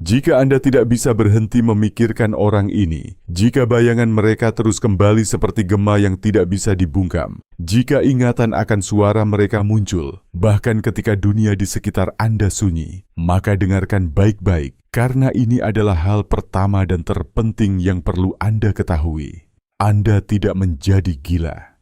Jika Anda tidak bisa berhenti memikirkan orang ini, jika bayangan mereka terus kembali seperti gema yang tidak bisa dibungkam, jika ingatan akan suara mereka muncul, bahkan ketika dunia di sekitar Anda sunyi, maka dengarkan baik-baik, karena ini adalah hal pertama dan terpenting yang perlu Anda ketahui. Anda tidak menjadi gila.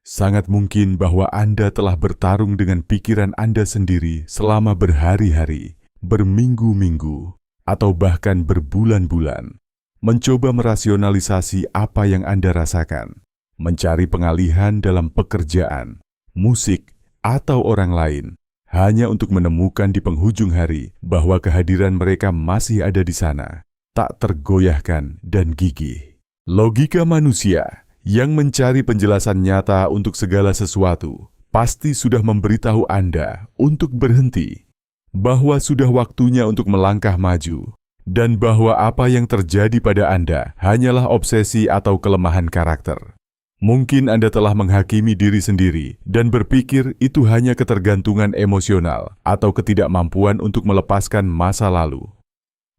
Sangat mungkin bahwa Anda telah bertarung dengan pikiran Anda sendiri selama berhari-hari, berminggu-minggu, atau bahkan berbulan-bulan, mencoba merasionalisasi apa yang Anda rasakan, mencari pengalihan dalam pekerjaan, musik, atau orang lain, hanya untuk menemukan di penghujung hari bahwa kehadiran mereka masih ada di sana, tak tergoyahkan dan gigih. Logika manusia yang mencari penjelasan nyata untuk segala sesuatu pasti sudah memberitahu Anda untuk berhenti, bahwa sudah waktunya untuk melangkah maju, dan bahwa apa yang terjadi pada Anda hanyalah obsesi atau kelemahan karakter. Mungkin Anda telah menghakimi diri sendiri dan berpikir itu hanya ketergantungan emosional atau ketidakmampuan untuk melepaskan masa lalu.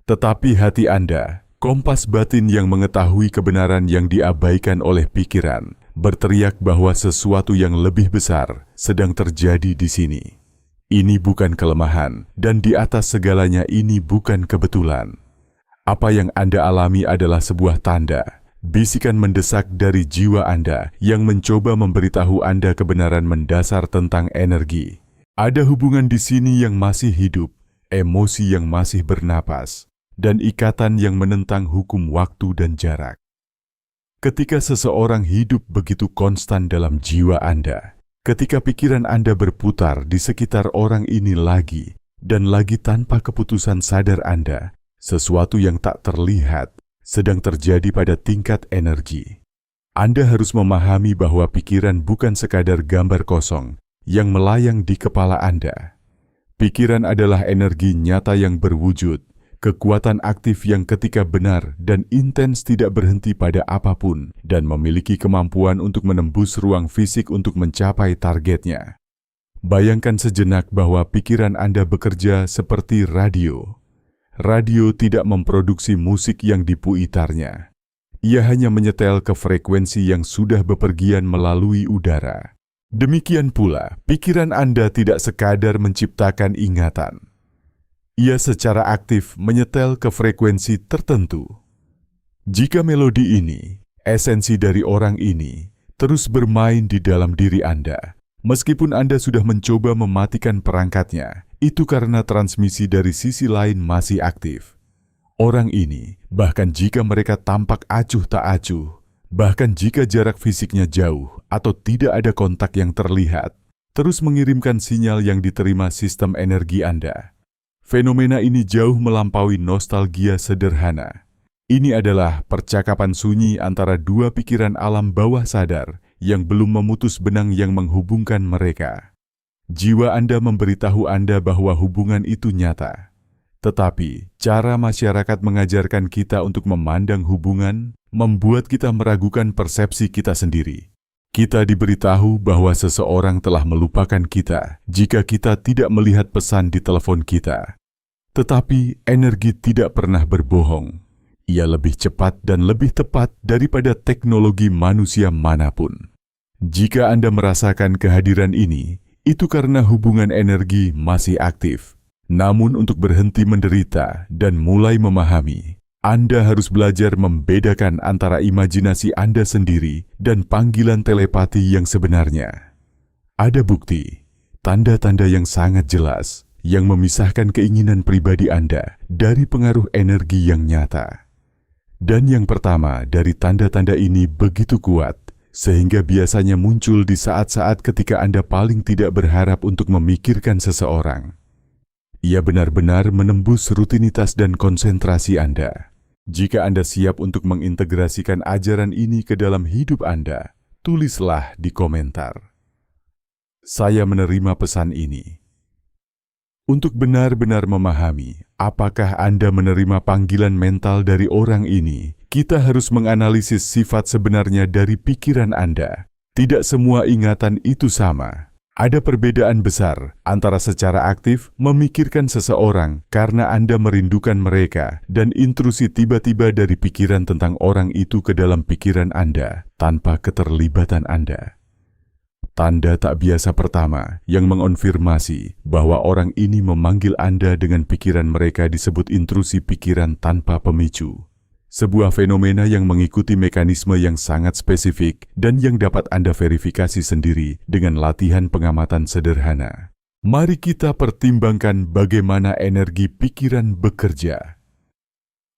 Tetapi hati Anda, kompas batin yang mengetahui kebenaran yang diabaikan oleh pikiran, berteriak bahwa sesuatu yang lebih besar sedang terjadi di sini. Ini bukan kelemahan, dan di atas segalanya ini bukan kebetulan. Apa yang Anda alami adalah sebuah tanda, bisikan mendesak dari jiwa Anda yang mencoba memberitahu Anda kebenaran mendasar tentang energi. Ada hubungan di sini yang masih hidup, emosi yang masih bernapas, dan ikatan yang menentang hukum waktu dan jarak. Ketika seseorang hidup begitu konstan dalam jiwa Anda, ketika pikiran Anda berputar di sekitar orang ini lagi dan lagi tanpa keputusan sadar Anda, sesuatu yang tak terlihat sedang terjadi pada tingkat energi. Anda harus memahami bahwa pikiran bukan sekadar gambar kosong yang melayang di kepala Anda. Pikiran adalah energi nyata yang berwujud, kekuatan aktif yang ketika benar dan intens tidak berhenti pada apapun dan memiliki kemampuan untuk menembus ruang fisik untuk mencapai targetnya. Bayangkan sejenak bahwa pikiran Anda bekerja seperti radio. Radio tidak memproduksi musik yang dipuitarnya. Ia hanya menyetel ke frekuensi yang sudah bepergian melalui udara. Demikian pula, pikiran Anda tidak sekadar menciptakan ingatan. Ia secara aktif menyetel ke frekuensi tertentu. Jika melodi ini, esensi dari orang ini, terus bermain di dalam diri Anda, meskipun Anda sudah mencoba mematikan perangkatnya, itu karena transmisi dari sisi lain masih aktif. Orang ini, bahkan jika mereka tampak acuh tak acuh, bahkan jika jarak fisiknya jauh atau tidak ada kontak yang terlihat, terus mengirimkan sinyal yang diterima sistem energi Anda. Fenomena ini jauh melampaui nostalgia sederhana. Ini adalah percakapan sunyi antara dua pikiran alam bawah sadar yang belum memutus benang yang menghubungkan mereka. Jiwa Anda memberitahu Anda bahwa hubungan itu nyata. Tetapi, cara masyarakat mengajarkan kita untuk memandang hubungan membuat kita meragukan persepsi kita sendiri. Kita diberitahu bahwa seseorang telah melupakan kita jika kita tidak melihat pesan di telepon kita. Tetapi energi tidak pernah berbohong. Ia lebih cepat dan lebih tepat daripada teknologi manusia manapun. Jika Anda merasakan kehadiran ini, itu karena hubungan energi masih aktif. Namun untuk berhenti menderita dan mulai memahami, Anda harus belajar membedakan antara imajinasi Anda sendiri dan panggilan telepati yang sebenarnya. Ada bukti, tanda-tanda yang sangat jelas, yang memisahkan keinginan pribadi Anda dari pengaruh energi yang nyata. Dan yang pertama dari tanda-tanda ini begitu kuat, sehingga biasanya muncul di saat-saat ketika Anda paling tidak berharap untuk memikirkan seseorang. Ia benar-benar menembus rutinitas dan konsentrasi Anda. Jika Anda siap untuk mengintegrasikan ajaran ini ke dalam hidup Anda, tulislah di komentar. Saya menerima pesan ini. Untuk benar-benar memahami apakah Anda menerima panggilan mental dari orang ini, kita harus menganalisis sifat sebenarnya dari pikiran Anda. Tidak semua ingatan itu sama. Ada perbedaan besar antara secara aktif memikirkan seseorang karena Anda merindukan mereka dan intrusi tiba-tiba dari pikiran tentang orang itu ke dalam pikiran Anda tanpa keterlibatan Anda. Tanda tak biasa pertama yang mengonfirmasi bahwa orang ini memanggil Anda dengan pikiran mereka disebut intrusi pikiran tanpa pemicu. Sebuah fenomena yang mengikuti mekanisme yang sangat spesifik dan yang dapat Anda verifikasi sendiri dengan latihan pengamatan sederhana. Mari kita pertimbangkan bagaimana energi pikiran bekerja.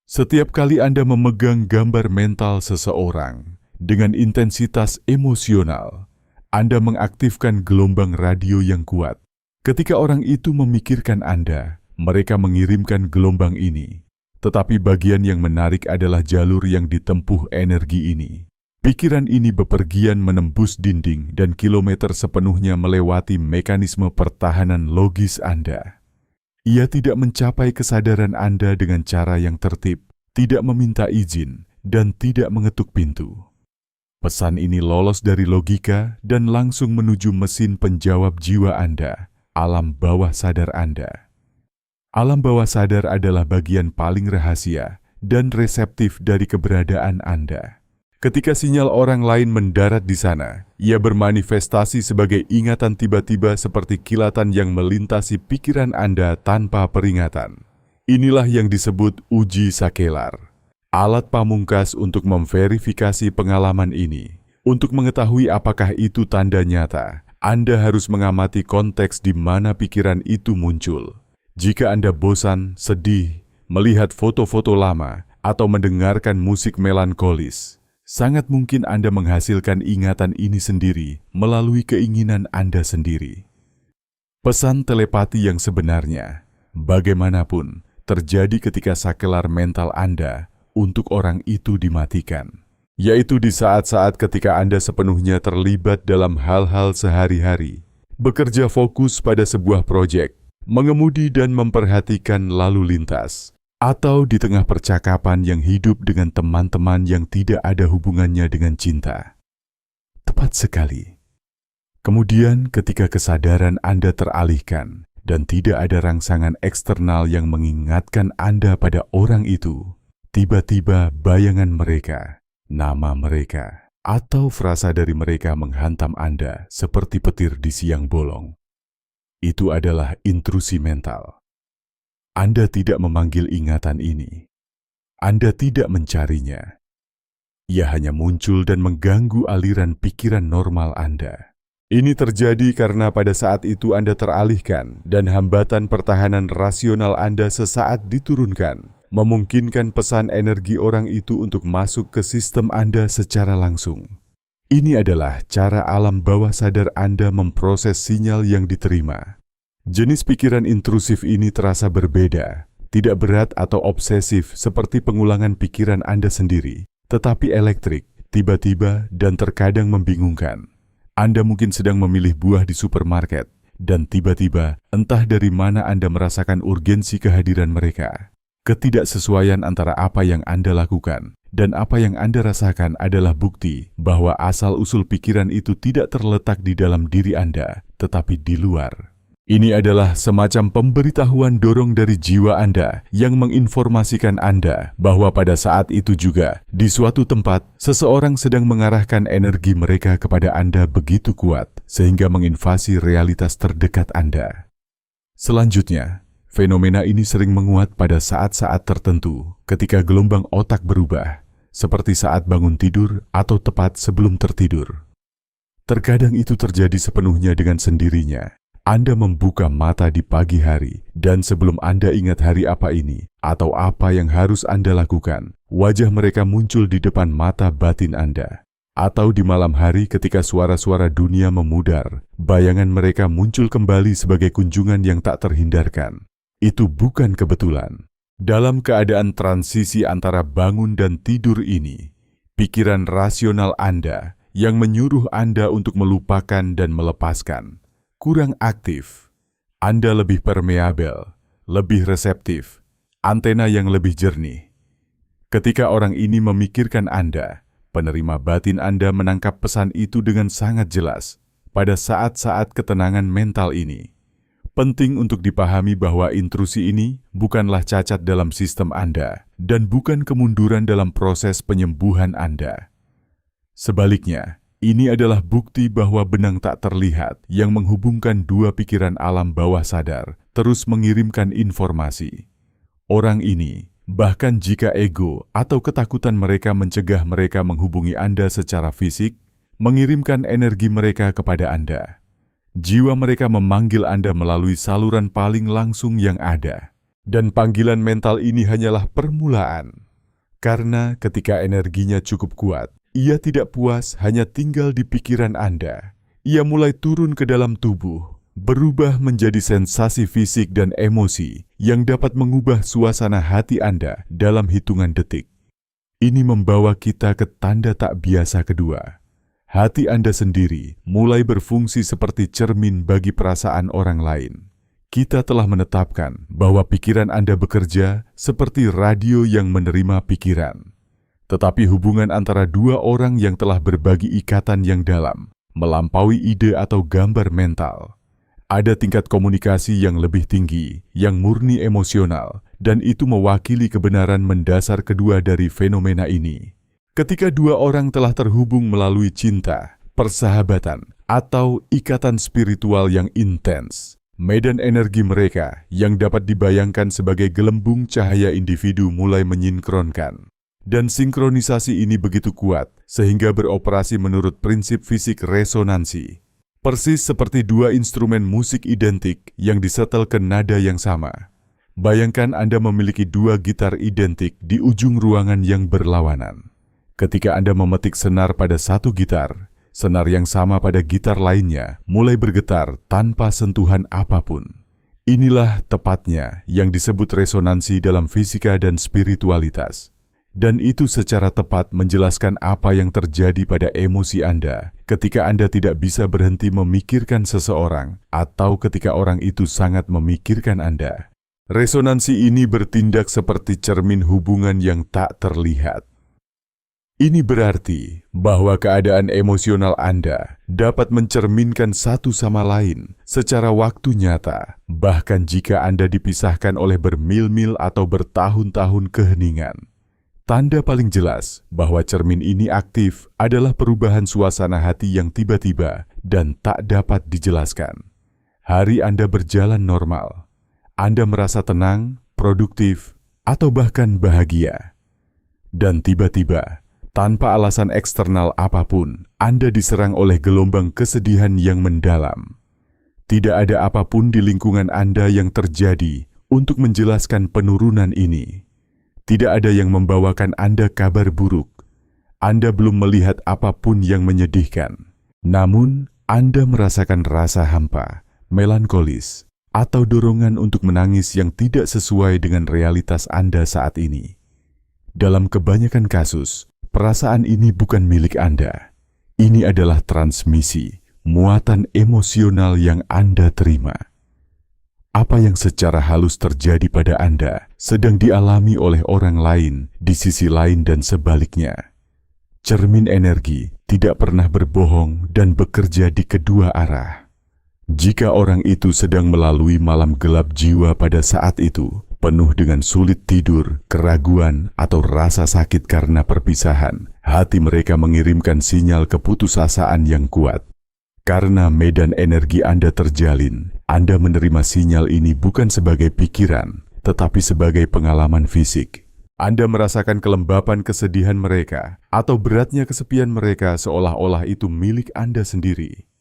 Setiap kali Anda memegang gambar mental seseorang dengan intensitas emosional, Anda mengaktifkan gelombang radio yang kuat. Ketika orang itu memikirkan Anda, mereka mengirimkan gelombang ini. Tetapi bagian yang menarik adalah jalur yang ditempuh energi ini. Pikiran ini bepergian menembus dinding dan kilometer sepenuhnya melewati mekanisme pertahanan logis Anda. Ia tidak mencapai kesadaran Anda dengan cara yang tertib, tidak meminta izin, dan tidak mengetuk pintu. Pesan ini lolos dari logika dan langsung menuju mesin penjawab jiwa Anda, alam bawah sadar Anda. Alam bawah sadar adalah bagian paling rahasia dan reseptif dari keberadaan Anda. Ketika sinyal orang lain mendarat di sana, ia bermanifestasi sebagai ingatan tiba-tiba seperti kilatan yang melintasi pikiran Anda tanpa peringatan. Inilah yang disebut uji sakelar. Alat pamungkas untuk memverifikasi pengalaman ini. Untuk mengetahui apakah itu tanda nyata, Anda harus mengamati konteks di mana pikiran itu muncul. Jika Anda bosan, sedih, melihat foto-foto lama, atau mendengarkan musik melankolis, sangat mungkin Anda menghasilkan ingatan ini sendiri melalui keinginan Anda sendiri. Pesan telepati yang sebenarnya, bagaimanapun, terjadi ketika sakelar mental Anda untuk orang itu dimatikan, yaitu di saat-saat ketika Anda sepenuhnya terlibat dalam hal-hal sehari-hari, bekerja fokus pada sebuah proyek, mengemudi dan memperhatikan lalu lintas, atau di tengah percakapan yang hidup dengan teman-teman yang tidak ada hubungannya dengan cinta. Tepat sekali. Kemudian ketika kesadaran Anda teralihkan dan tidak ada rangsangan eksternal yang mengingatkan Anda pada orang itu, tiba-tiba bayangan mereka, nama mereka, atau frasa dari mereka menghantam Anda seperti petir di siang bolong. Itu adalah intrusi mental. Anda tidak memanggil ingatan ini. Anda tidak mencarinya. Ia hanya muncul dan mengganggu aliran pikiran normal Anda. Ini terjadi karena pada saat itu Anda teralihkan dan hambatan pertahanan rasional Anda sesaat diturunkan, memungkinkan pesan energi orang itu untuk masuk ke sistem Anda secara langsung. Ini adalah cara alam bawah sadar Anda memproses sinyal yang diterima. Jenis pikiran intrusif ini terasa berbeda, tidak berat atau obsesif seperti pengulangan pikiran Anda sendiri, tetapi elektrik, tiba-tiba dan terkadang membingungkan. Anda mungkin sedang memilih buah di supermarket, dan tiba-tiba entah dari mana Anda merasakan urgensi kehadiran mereka. Ketidaksesuaian antara apa yang Anda lakukan dan apa yang Anda rasakan adalah bukti bahwa asal-usul pikiran itu tidak terletak di dalam diri Anda, tetapi di luar. Ini adalah semacam pemberitahuan dorong dari jiwa Anda yang menginformasikan Anda bahwa pada saat itu juga, di suatu tempat, seseorang sedang mengarahkan energi mereka kepada Anda begitu kuat, sehingga menginvasi realitas terdekat Anda. Selanjutnya, fenomena ini sering menguat pada saat-saat tertentu ketika gelombang otak berubah, seperti saat bangun tidur atau tepat sebelum tertidur. Terkadang itu terjadi sepenuhnya dengan sendirinya. Anda membuka mata di pagi hari, dan sebelum Anda ingat hari apa ini, atau apa yang harus Anda lakukan, wajah mereka muncul di depan mata batin Anda. Atau di malam hari ketika suara-suara dunia memudar, bayangan mereka muncul kembali sebagai kunjungan yang tak terhindarkan. Itu bukan kebetulan. Dalam keadaan transisi antara bangun dan tidur ini, pikiran rasional Anda yang menyuruh Anda untuk melupakan dan melepaskan kurang aktif. Anda lebih permeabel, lebih reseptif, antena yang lebih jernih. Ketika orang ini memikirkan Anda, penerima batin Anda menangkap pesan itu dengan sangat jelas. pada saat-saat ketenangan mental ini. Penting untuk dipahami bahwa intrusi ini bukanlah cacat dalam sistem Anda dan bukan kemunduran dalam proses penyembuhan Anda. Sebaliknya, ini adalah bukti bahwa benang tak terlihat yang menghubungkan dua pikiran alam bawah sadar terus mengirimkan informasi. Orang ini, bahkan jika ego atau ketakutan mereka mencegah mereka menghubungi Anda secara fisik, mengirimkan energi mereka kepada Anda. Jiwa mereka memanggil Anda melalui saluran paling langsung yang ada. Dan panggilan mental ini hanyalah permulaan. Karena ketika energinya cukup kuat, ia tidak puas hanya tinggal di pikiran Anda. Ia mulai turun ke dalam tubuh, berubah menjadi sensasi fisik dan emosi yang dapat mengubah suasana hati Anda dalam hitungan detik. Ini membawa kita ke tanda tak biasa kedua. Hati Anda sendiri mulai berfungsi seperti cermin bagi perasaan orang lain. Kita telah menetapkan bahwa pikiran Anda bekerja seperti radio yang menerima pikiran. Tetapi hubungan antara dua orang yang telah berbagi ikatan yang dalam, melampaui ide atau gambar mental. Ada tingkat komunikasi yang lebih tinggi, yang murni emosional, dan itu mewakili kebenaran mendasar kedua dari fenomena ini. Ketika dua orang telah terhubung melalui cinta, persahabatan, atau ikatan spiritual yang intens, medan energi mereka yang dapat dibayangkan sebagai gelembung cahaya individu mulai menyinkronkan. Dan sinkronisasi ini begitu kuat sehingga beroperasi menurut prinsip fisik resonansi. Persis seperti dua instrumen musik identik yang disetel ke nada yang sama. Bayangkan Anda memiliki dua gitar identik di ujung ruangan yang berlawanan. Ketika Anda memetik senar pada satu gitar, senar yang sama pada gitar lainnya mulai bergetar tanpa sentuhan apapun. Inilah tepatnya yang disebut resonansi dalam fisika dan spiritualitas. Dan itu secara tepat menjelaskan apa yang terjadi pada emosi Anda ketika Anda tidak bisa berhenti memikirkan seseorang atau ketika orang itu sangat memikirkan Anda. Resonansi ini bertindak seperti cermin hubungan yang tak terlihat. Ini berarti bahwa keadaan emosional Anda dapat mencerminkan satu sama lain secara waktu nyata, bahkan jika Anda dipisahkan oleh bermil-mil atau bertahun-tahun keheningan. Tanda paling jelas bahwa cermin ini aktif adalah perubahan suasana hati yang tiba-tiba dan tak dapat dijelaskan. Hari Anda berjalan normal. Anda merasa tenang, produktif, atau bahkan bahagia. Dan tiba-tiba, tanpa alasan eksternal apapun, Anda diserang oleh gelombang kesedihan yang mendalam. Tidak ada apapun di lingkungan Anda yang terjadi untuk menjelaskan penurunan ini. Tidak ada yang membawakan Anda kabar buruk. Anda belum melihat apapun yang menyedihkan. Namun, Anda merasakan rasa hampa, melankolis, atau dorongan untuk menangis yang tidak sesuai dengan realitas Anda saat ini. Dalam kebanyakan kasus, perasaan ini bukan milik Anda. Ini adalah transmisi, muatan emosional yang Anda terima. Apa yang secara halus terjadi pada Anda sedang dialami oleh orang lain di sisi lain dan sebaliknya. Cermin energi tidak pernah berbohong dan bekerja di kedua arah. Jika orang itu sedang melalui malam gelap jiwa pada saat itu, penuh dengan sulit tidur, keraguan, atau rasa sakit karena perpisahan, hati mereka mengirimkan sinyal keputusasaan yang kuat. Karena medan energi Anda terjalin, Anda menerima sinyal ini bukan sebagai pikiran, tetapi sebagai pengalaman fisik. Anda merasakan kelembapan kesedihan mereka, atau beratnya kesepian mereka seolah-olah itu milik Anda sendiri.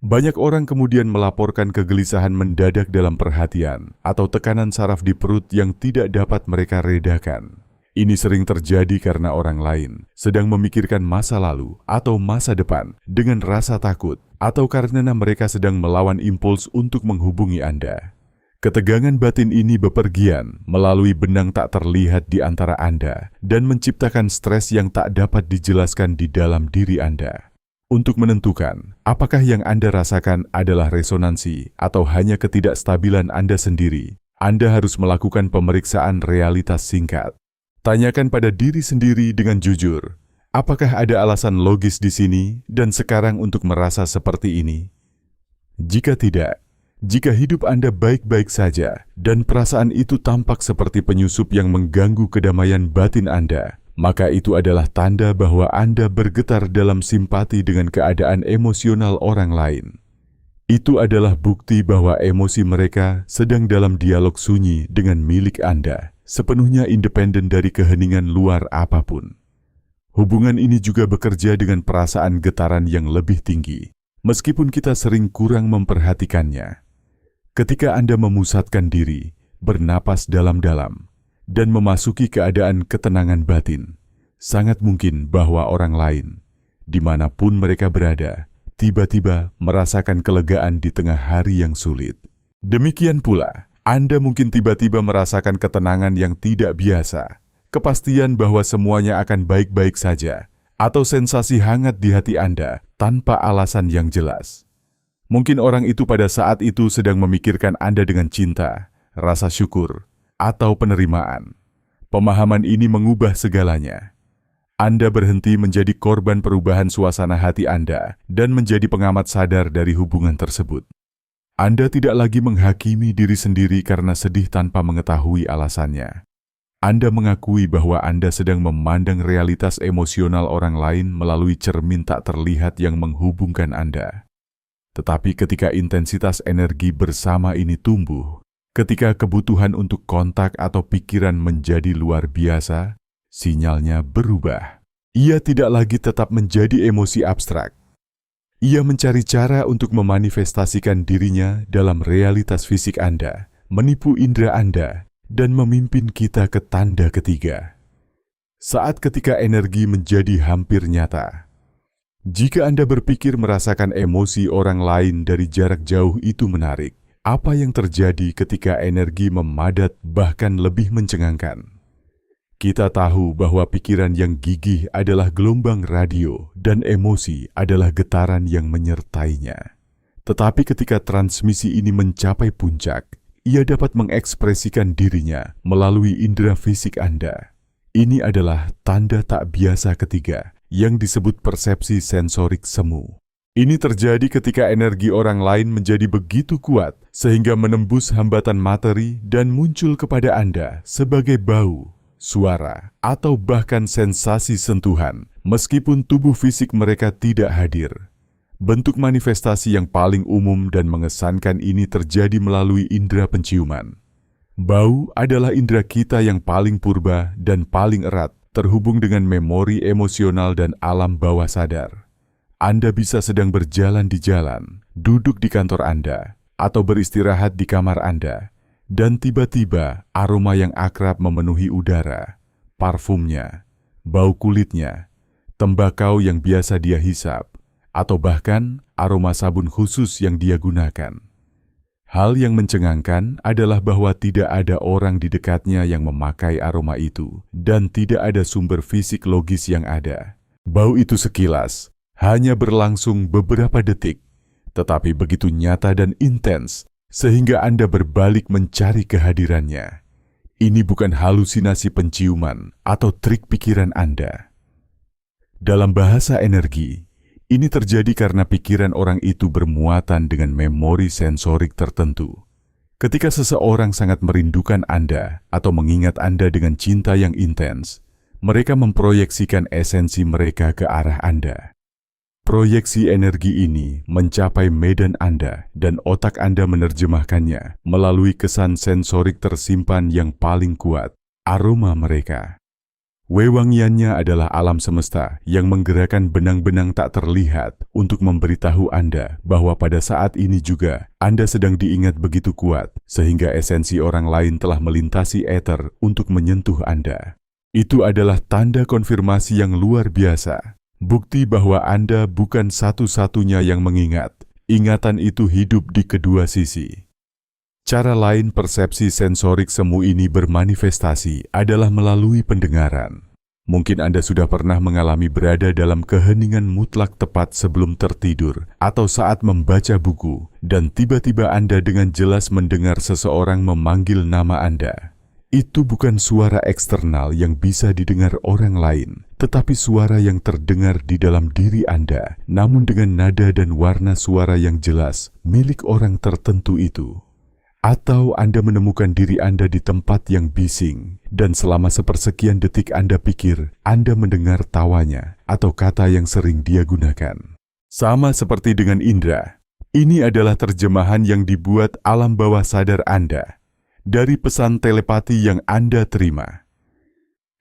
Banyak orang kemudian melaporkan kegelisahan mendadak dalam perhatian atau tekanan saraf di perut yang tidak dapat mereka redakan. Ini sering terjadi karena orang lain sedang memikirkan masa lalu atau masa depan dengan rasa takut atau karena mereka sedang melawan impuls untuk menghubungi Anda. Ketegangan batin ini bepergian melalui benang tak terlihat di antara Anda dan menciptakan stres yang tak dapat dijelaskan di dalam diri Anda. Untuk menentukan apakah yang Anda rasakan adalah resonansi atau hanya ketidakstabilan Anda sendiri, Anda harus melakukan pemeriksaan realitas singkat. Tanyakan pada diri sendiri dengan jujur, apakah ada alasan logis di sini dan sekarang untuk merasa seperti ini? Jika tidak, jika hidup Anda baik-baik saja dan perasaan itu tampak seperti penyusup yang mengganggu kedamaian batin Anda, maka itu adalah tanda bahwa Anda bergetar dalam simpati dengan keadaan emosional orang lain. Itu adalah bukti bahwa emosi mereka sedang dalam dialog sunyi dengan milik Anda, sepenuhnya independen dari keheningan luar apapun. Hubungan ini juga bekerja dengan perasaan getaran yang lebih tinggi, meskipun kita sering kurang memperhatikannya. Ketika Anda memusatkan diri, bernapas dalam-dalam, dan memasuki keadaan ketenangan batin, sangat mungkin bahwa orang lain, dimanapun mereka berada, tiba-tiba merasakan kelegaan di tengah hari yang sulit. Demikian pula, Anda mungkin tiba-tiba merasakan ketenangan yang tidak biasa, kepastian bahwa semuanya akan baik-baik saja, atau sensasi hangat di hati Anda tanpa alasan yang jelas. Mungkin orang itu pada saat itu sedang memikirkan Anda dengan cinta, rasa syukur, atau penerimaan. Pemahaman ini mengubah segalanya. Anda berhenti menjadi korban perubahan suasana hati Anda dan menjadi pengamat sadar dari hubungan tersebut. Anda tidak lagi menghakimi diri sendiri karena sedih tanpa mengetahui alasannya. Anda mengakui bahwa Anda sedang memandang realitas emosional orang lain melalui cermin tak terlihat yang menghubungkan Anda. Tetapi ketika intensitas energi bersama ini tumbuh, ketika kebutuhan untuk kontak atau pikiran menjadi luar biasa, sinyalnya berubah. Ia tidak lagi tetap menjadi emosi abstrak. Ia mencari cara untuk memanifestasikan dirinya dalam realitas fisik Anda, menipu indera Anda, dan memimpin kita ke tanda ketiga. Saat ketika energi menjadi hampir nyata. Jika Anda berpikir merasakan emosi orang lain dari jarak jauh itu menarik, apa yang terjadi ketika energi memadat bahkan lebih mencengangkan? Kita tahu bahwa pikiran yang gigih adalah gelombang radio dan emosi adalah getaran yang menyertainya. Tetapi ketika transmisi ini mencapai puncak, ia dapat mengekspresikan dirinya melalui indera fisik Anda. Ini adalah tanda tak biasa ketiga yang disebut persepsi sensorik semu. Ini terjadi ketika energi orang lain menjadi begitu kuat sehingga menembus hambatan materi dan muncul kepada Anda sebagai bau, suara, atau bahkan sensasi sentuhan, meskipun tubuh fisik mereka tidak hadir. Bentuk manifestasi yang paling umum dan mengesankan ini terjadi melalui indera penciuman. Bau adalah indera kita yang paling purba dan paling erat, terhubung dengan memori emosional dan alam bawah sadar. Anda bisa sedang berjalan di jalan, duduk di kantor Anda, atau beristirahat di kamar Anda, dan tiba-tiba aroma yang akrab memenuhi udara, parfumnya, bau kulitnya, tembakau yang biasa dia hisap, atau bahkan aroma sabun khusus yang dia gunakan. Hal yang mencengangkan adalah bahwa tidak ada orang di dekatnya yang memakai aroma itu, dan tidak ada sumber fisik logis yang ada. Bau itu sekilas, hanya berlangsung beberapa detik, tetapi begitu nyata dan intens, sehingga Anda berbalik mencari kehadirannya. Ini bukan halusinasi penciuman atau trik pikiran Anda. Dalam bahasa energi, ini terjadi karena pikiran orang itu bermuatan dengan memori sensorik tertentu. Ketika seseorang sangat merindukan Anda atau mengingat Anda dengan cinta yang intens, mereka memproyeksikan esensi mereka ke arah Anda. Proyeksi energi ini mencapai medan Anda dan otak Anda menerjemahkannya melalui kesan sensorik tersimpan yang paling kuat, aroma mereka. Wewangiannya adalah alam semesta yang menggerakkan benang-benang tak terlihat untuk memberitahu Anda bahwa pada saat ini juga Anda sedang diingat begitu kuat sehingga esensi orang lain telah melintasi ether untuk menyentuh Anda. Itu adalah tanda konfirmasi yang luar biasa, bukti bahwa Anda bukan satu-satunya yang mengingat. Ingatan itu hidup di kedua sisi. Cara lain persepsi sensorik semu ini bermanifestasi adalah melalui pendengaran. Mungkin Anda sudah pernah mengalami berada dalam keheningan mutlak tepat sebelum tertidur atau saat membaca buku, dan tiba-tiba Anda dengan jelas mendengar seseorang memanggil nama Anda. Itu bukan suara eksternal yang bisa didengar orang lain, tetapi suara yang terdengar di dalam diri Anda, namun dengan nada dan warna suara yang jelas milik orang tertentu itu. Atau Anda menemukan diri Anda di tempat yang bising, dan selama sepersekian detik Anda pikir Anda mendengar tawanya atau kata yang sering dia gunakan. Sama seperti dengan indera, ini adalah terjemahan yang dibuat alam bawah sadar Anda dari pesan telepati yang Anda terima.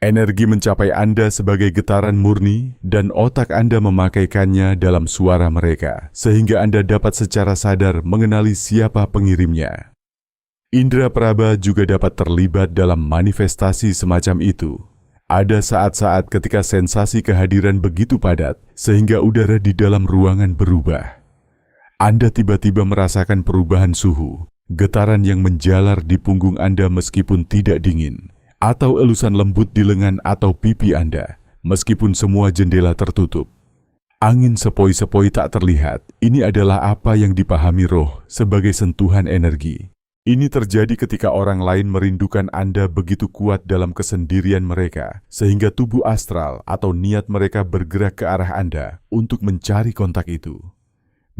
Energi mencapai Anda sebagai getaran murni dan otak Anda memakaikannya dalam suara mereka, sehingga Anda dapat secara sadar mengenali siapa pengirimnya. Indra Praba juga dapat terlibat dalam manifestasi semacam itu. Ada saat-saat ketika sensasi kehadiran begitu padat, sehingga udara di dalam ruangan berubah. Anda tiba-tiba merasakan perubahan suhu, getaran yang menjalar di punggung Anda meskipun tidak dingin, atau elusan lembut di lengan atau pipi Anda, meskipun semua jendela tertutup. Angin sepoi-sepoi tak terlihat, ini adalah apa yang dipahami roh sebagai sentuhan energi. Ini terjadi ketika orang lain merindukan Anda begitu kuat dalam kesendirian mereka, sehingga tubuh astral atau niat mereka bergerak ke arah Anda untuk mencari kontak itu.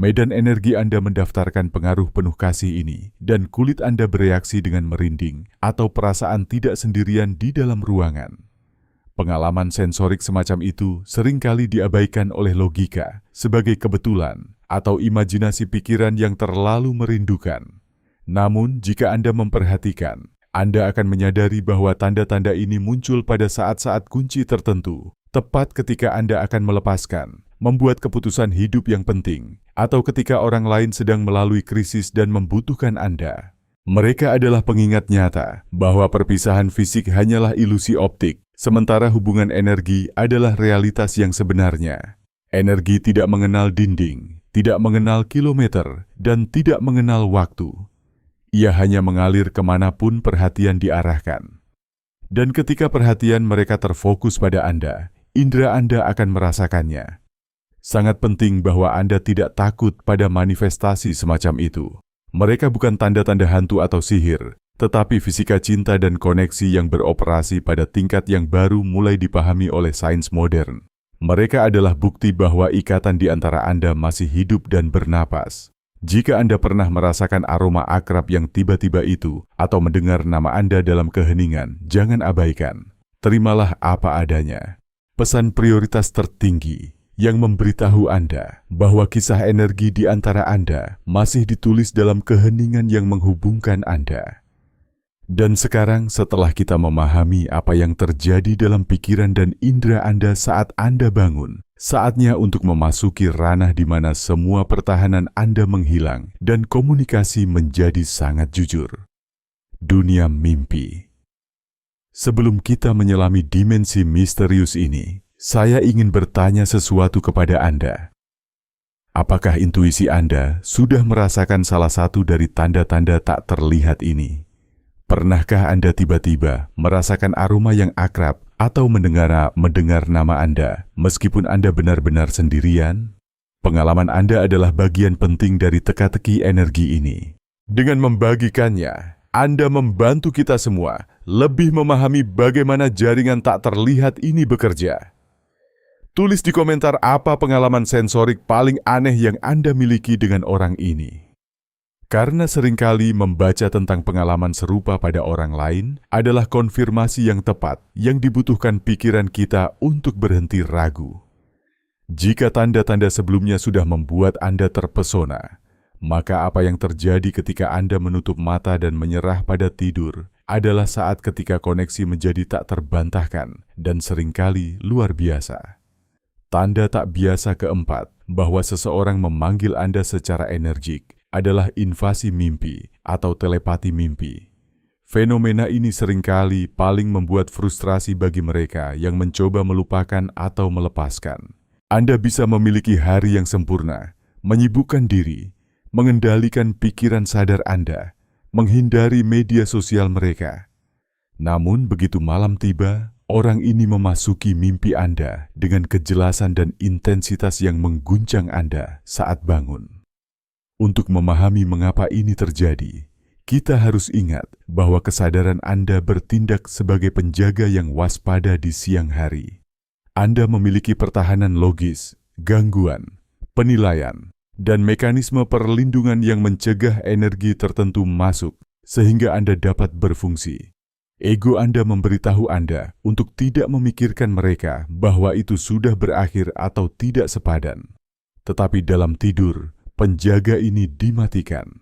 Medan energi Anda mendaftarkan pengaruh penuh kasih ini, dan kulit Anda bereaksi dengan merinding atau perasaan tidak sendirian di dalam ruangan. Pengalaman sensorik semacam itu seringkali diabaikan oleh logika sebagai kebetulan atau imajinasi pikiran yang terlalu merindukan. Namun, jika Anda memperhatikan, Anda akan menyadari bahwa tanda-tanda ini muncul pada saat-saat kunci tertentu, tepat ketika Anda akan melepaskan, membuat keputusan hidup yang penting, atau ketika orang lain sedang melalui krisis dan membutuhkan Anda. Mereka adalah pengingat nyata bahwa perpisahan fisik hanyalah ilusi optik, sementara hubungan energi adalah realitas yang sebenarnya. Energi tidak mengenal dinding, tidak mengenal kilometer, dan tidak mengenal waktu. Ia hanya mengalir kemanapun perhatian diarahkan. Dan ketika perhatian mereka terfokus pada Anda, indera Anda akan merasakannya. Sangat penting bahwa Anda tidak takut pada manifestasi semacam itu. Mereka bukan tanda-tanda hantu atau sihir, tetapi fisika cinta dan koneksi yang beroperasi pada tingkat yang baru mulai dipahami oleh sains modern. Mereka adalah bukti bahwa ikatan di antara Anda masih hidup dan bernapas. Jika Anda pernah merasakan aroma akrab yang tiba-tiba itu, atau mendengar nama Anda dalam keheningan, jangan abaikan. Terimalah apa adanya. Pesan prioritas tertinggi yang memberitahu Anda bahwa kisah energi di antara Anda masih ditulis dalam keheningan yang menghubungkan Anda. Dan sekarang setelah kita memahami apa yang terjadi dalam pikiran dan indera Anda saat Anda bangun, saatnya untuk memasuki ranah di mana semua pertahanan Anda menghilang dan komunikasi menjadi sangat jujur. Dunia mimpi. Sebelum kita menyelami dimensi misterius ini, saya ingin bertanya sesuatu kepada Anda. Apakah intuisi Anda sudah merasakan salah satu dari tanda-tanda tak terlihat ini? Pernahkah Anda tiba-tiba merasakan aroma yang akrab atau mendengar nama Anda meskipun Anda benar-benar sendirian? Pengalaman Anda adalah bagian penting dari teka-teki energi ini. Dengan membagikannya, Anda membantu kita semua lebih memahami bagaimana jaringan tak terlihat ini bekerja. Tulis di komentar apa pengalaman sensorik paling aneh yang Anda miliki dengan orang ini. Karena seringkali membaca tentang pengalaman serupa pada orang lain adalah konfirmasi yang tepat yang dibutuhkan pikiran kita untuk berhenti ragu. Jika tanda-tanda sebelumnya sudah membuat Anda terpesona, maka apa yang terjadi ketika Anda menutup mata dan menyerah pada tidur adalah saat ketika koneksi menjadi tak terbantahkan dan seringkali luar biasa. Tanda tak biasa keempat bahwa seseorang memanggil Anda secara energik adalah invasi mimpi atau telepati mimpi. Fenomena ini seringkali paling membuat frustrasi bagi mereka yang mencoba melupakan atau melepaskan. Anda bisa memiliki hari yang sempurna, menyibukkan diri, mengendalikan pikiran sadar Anda, menghindari media sosial mereka. Namun begitu malam tiba, orang ini memasuki mimpi Anda dengan kejelasan dan intensitas yang mengguncang Anda saat bangun. Untuk memahami mengapa ini terjadi, kita harus ingat bahwa kesadaran Anda bertindak sebagai penjaga yang waspada di siang hari. Anda memiliki pertahanan logis, gangguan, penilaian, dan mekanisme perlindungan yang mencegah energi tertentu masuk sehingga Anda dapat berfungsi. Ego Anda memberitahu Anda untuk tidak memikirkan mereka bahwa itu sudah berakhir atau tidak sepadan. Tetapi dalam tidur, penjaga ini dimatikan.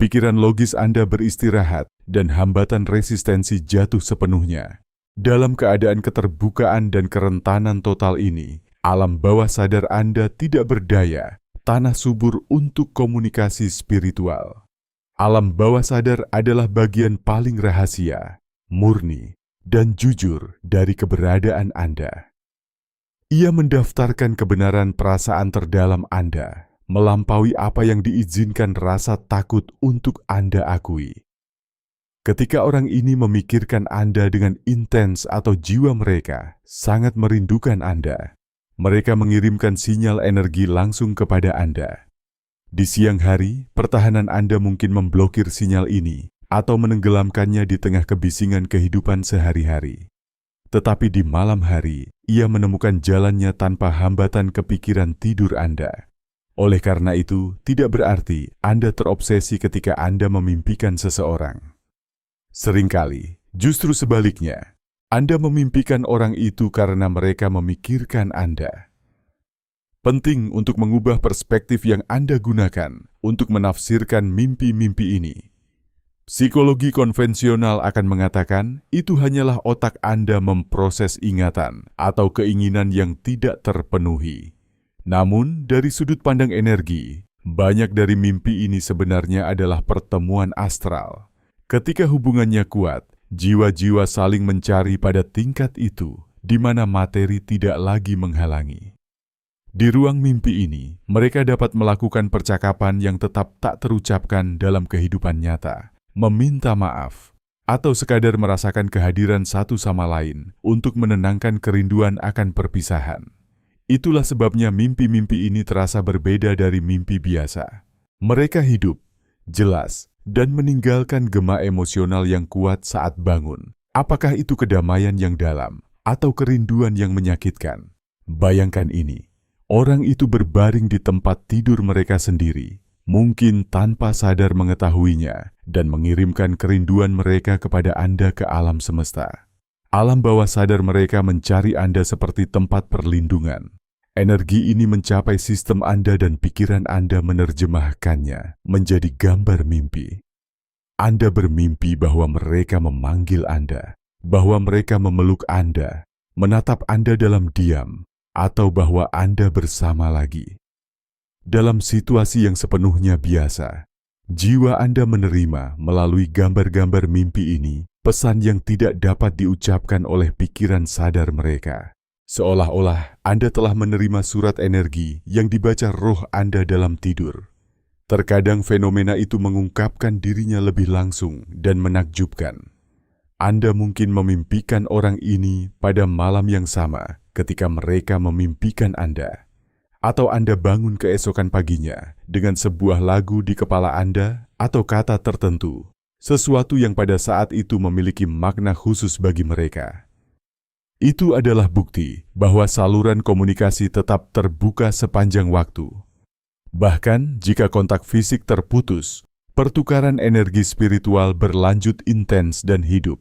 Pikiran logis Anda beristirahat dan hambatan resistensi jatuh sepenuhnya. Dalam keadaan keterbukaan dan kerentanan total ini, alam bawah sadar Anda tidak berdaya, tanah subur untuk komunikasi spiritual. Alam bawah sadar adalah bagian paling rahasia, murni, dan jujur dari keberadaan Anda. Ia mendaftarkan kebenaran perasaan terdalam Anda, melampaui apa yang diizinkan rasa takut untuk Anda akui. Ketika orang ini memikirkan Anda dengan intens atau jiwa mereka sangat merindukan Anda, mereka mengirimkan sinyal energi langsung kepada Anda. Di siang hari, pertahanan Anda mungkin memblokir sinyal ini atau menenggelamkannya di tengah kebisingan kehidupan sehari-hari. Tetapi di malam hari, ia menemukan jalannya tanpa hambatan kepikiran tidur Anda. Oleh karena itu, tidak berarti Anda terobsesi ketika Anda memimpikan seseorang. Seringkali, justru sebaliknya, Anda memimpikan orang itu karena mereka memikirkan Anda. Penting untuk mengubah perspektif yang Anda gunakan untuk menafsirkan mimpi-mimpi ini. Psikologi konvensional akan mengatakan itu hanyalah otak Anda memproses ingatan atau keinginan yang tidak terpenuhi. Namun, dari sudut pandang energi, banyak dari mimpi ini sebenarnya adalah pertemuan astral. Ketika hubungannya kuat, jiwa-jiwa saling mencari pada tingkat itu, di mana materi tidak lagi menghalangi. Di ruang mimpi ini, mereka dapat melakukan percakapan yang tetap tak terucapkan dalam kehidupan nyata, meminta maaf, atau sekadar merasakan kehadiran satu sama lain untuk menenangkan kerinduan akan perpisahan. Itulah sebabnya mimpi-mimpi ini terasa berbeda dari mimpi biasa. Mereka hidup, jelas, dan meninggalkan gema emosional yang kuat saat bangun. Apakah itu kedamaian yang dalam atau kerinduan yang menyakitkan? Bayangkan ini, orang itu berbaring di tempat tidur mereka sendiri, mungkin tanpa sadar mengetahuinya, dan mengirimkan kerinduan mereka kepada Anda ke alam semesta. Alam bawah sadar mereka mencari Anda seperti tempat perlindungan. Energi ini mencapai sistem Anda dan pikiran Anda menerjemahkannya menjadi gambar mimpi. Anda bermimpi bahwa mereka memanggil Anda, bahwa mereka memeluk Anda, menatap Anda dalam diam, atau bahwa Anda bersama lagi. Dalam situasi yang sepenuhnya biasa, jiwa Anda menerima melalui gambar-gambar mimpi ini pesan yang tidak dapat diucapkan oleh pikiran sadar mereka. Seolah-olah Anda telah menerima surat energi yang dibaca roh Anda dalam tidur. Terkadang fenomena itu mengungkapkan dirinya lebih langsung dan menakjubkan. Anda mungkin memimpikan orang ini pada malam yang sama ketika mereka memimpikan Anda. Atau Anda bangun keesokan paginya dengan sebuah lagu di kepala Anda atau kata tertentu, sesuatu yang pada saat itu memiliki makna khusus bagi mereka. Itu adalah bukti bahwa saluran komunikasi tetap terbuka sepanjang waktu. Bahkan jika kontak fisik terputus, pertukaran energi spiritual berlanjut intens dan hidup.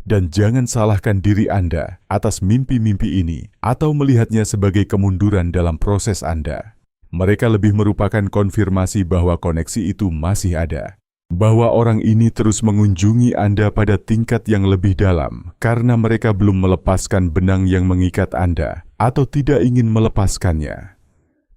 Dan jangan salahkan diri Anda atas mimpi-mimpi ini atau melihatnya sebagai kemunduran dalam proses Anda. Mereka lebih merupakan konfirmasi bahwa koneksi itu masih ada. Bahwa orang ini terus mengunjungi Anda pada tingkat yang lebih dalam karena mereka belum melepaskan benang yang mengikat Anda atau tidak ingin melepaskannya.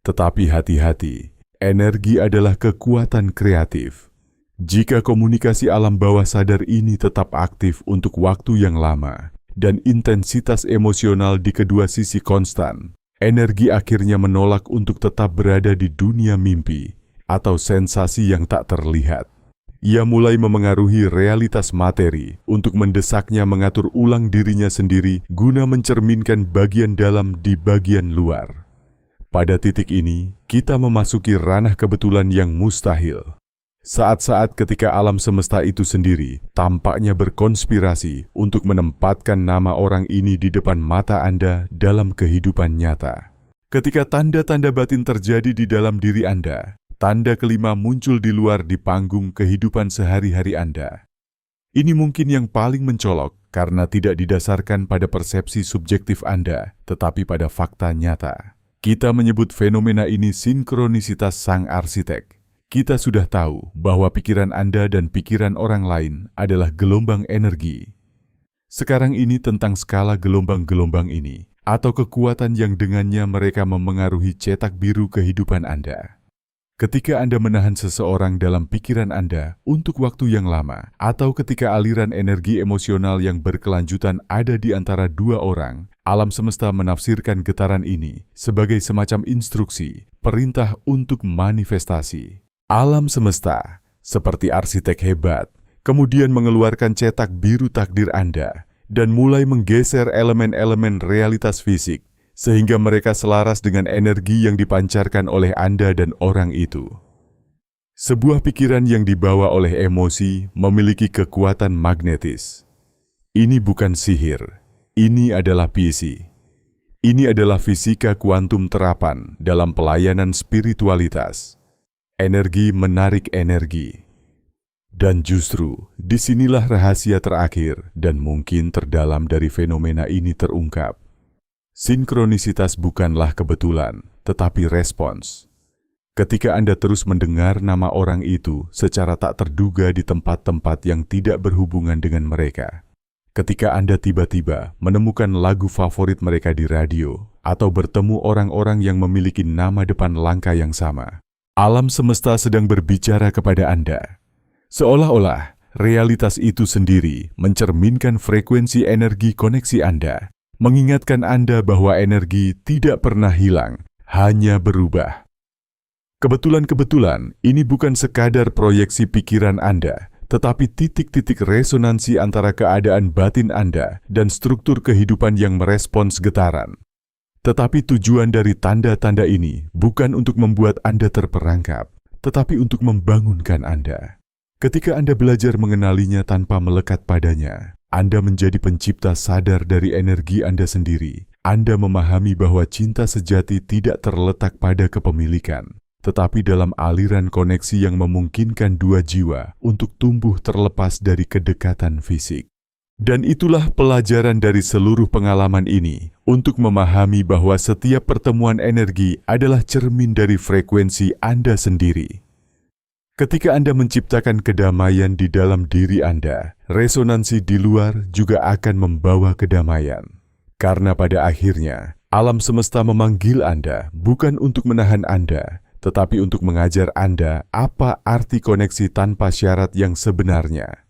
Tetapi hati-hati, energi adalah kekuatan kreatif. Jika komunikasi alam bawah sadar ini tetap aktif untuk waktu yang lama dan intensitas emosional di kedua sisi konstan, energi akhirnya menolak untuk tetap berada di dunia mimpi atau sensasi yang tak terlihat. Ia mulai memengaruhi realitas materi untuk mendesaknya mengatur ulang dirinya sendiri guna mencerminkan bagian dalam di bagian luar. Pada titik ini, kita memasuki ranah kebetulan yang mustahil. Saat-saat ketika alam semesta itu sendiri tampaknya berkonspirasi untuk menempatkan nama orang ini di depan mata Anda dalam kehidupan nyata. Ketika tanda-tanda batin terjadi di dalam diri Anda, tanda kelima muncul di luar di panggung kehidupan sehari-hari Anda. Ini mungkin yang paling mencolok karena tidak didasarkan pada persepsi subjektif Anda, tetapi pada fakta nyata. Kita menyebut fenomena ini sinkronisitas sang arsitek. Kita sudah tahu bahwa pikiran Anda dan pikiran orang lain adalah gelombang energi. Sekarang ini tentang skala gelombang-gelombang ini, atau kekuatan yang dengannya mereka memengaruhi cetak biru kehidupan Anda. Ketika Anda menahan seseorang dalam pikiran Anda untuk waktu yang lama, atau ketika aliran energi emosional yang berkelanjutan ada di antara dua orang, alam semesta menafsirkan getaran ini sebagai semacam instruksi, perintah untuk manifestasi. Alam semesta, seperti arsitek hebat, kemudian mengeluarkan cetak biru takdir Anda dan mulai menggeser elemen-elemen realitas fisik, sehingga mereka selaras dengan energi yang dipancarkan oleh Anda dan orang itu. Sebuah pikiran yang dibawa oleh emosi memiliki kekuatan magnetis. Ini bukan sihir, ini adalah PC. Ini adalah fisika kuantum terapan dalam pelayanan spiritualitas. Energi menarik energi. Dan justru, disinilah rahasia terakhir dan mungkin terdalam dari fenomena ini terungkap. Sinkronisitas bukanlah kebetulan, tetapi respons. Ketika Anda terus mendengar nama orang itu secara tak terduga di tempat-tempat yang tidak berhubungan dengan mereka. Ketika Anda tiba-tiba menemukan lagu favorit mereka di radio, atau bertemu orang-orang yang memiliki nama depan langka yang sama. Alam semesta sedang berbicara kepada Anda. Seolah-olah realitas itu sendiri mencerminkan frekuensi energi koneksi Anda, mengingatkan Anda bahwa energi tidak pernah hilang, hanya berubah. Kebetulan-kebetulan, ini bukan sekadar proyeksi pikiran Anda, tetapi titik-titik resonansi antara keadaan batin Anda dan struktur kehidupan yang merespons getaran. Tetapi tujuan dari tanda-tanda ini bukan untuk membuat Anda terperangkap, tetapi untuk membangunkan Anda. Ketika Anda belajar mengenalinya tanpa melekat padanya, Anda menjadi pencipta sadar dari energi Anda sendiri. Anda memahami bahwa cinta sejati tidak terletak pada kepemilikan, tetapi dalam aliran koneksi yang memungkinkan dua jiwa untuk tumbuh terlepas dari kedekatan fisik. Dan itulah pelajaran dari seluruh pengalaman ini, untuk memahami bahwa setiap pertemuan energi adalah cermin dari frekuensi Anda sendiri. Ketika Anda menciptakan kedamaian di dalam diri Anda, resonansi di luar juga akan membawa kedamaian. Karena pada akhirnya, alam semesta memanggil Anda bukan untuk menahan Anda, tetapi untuk mengajar Anda apa arti koneksi tanpa syarat yang sebenarnya.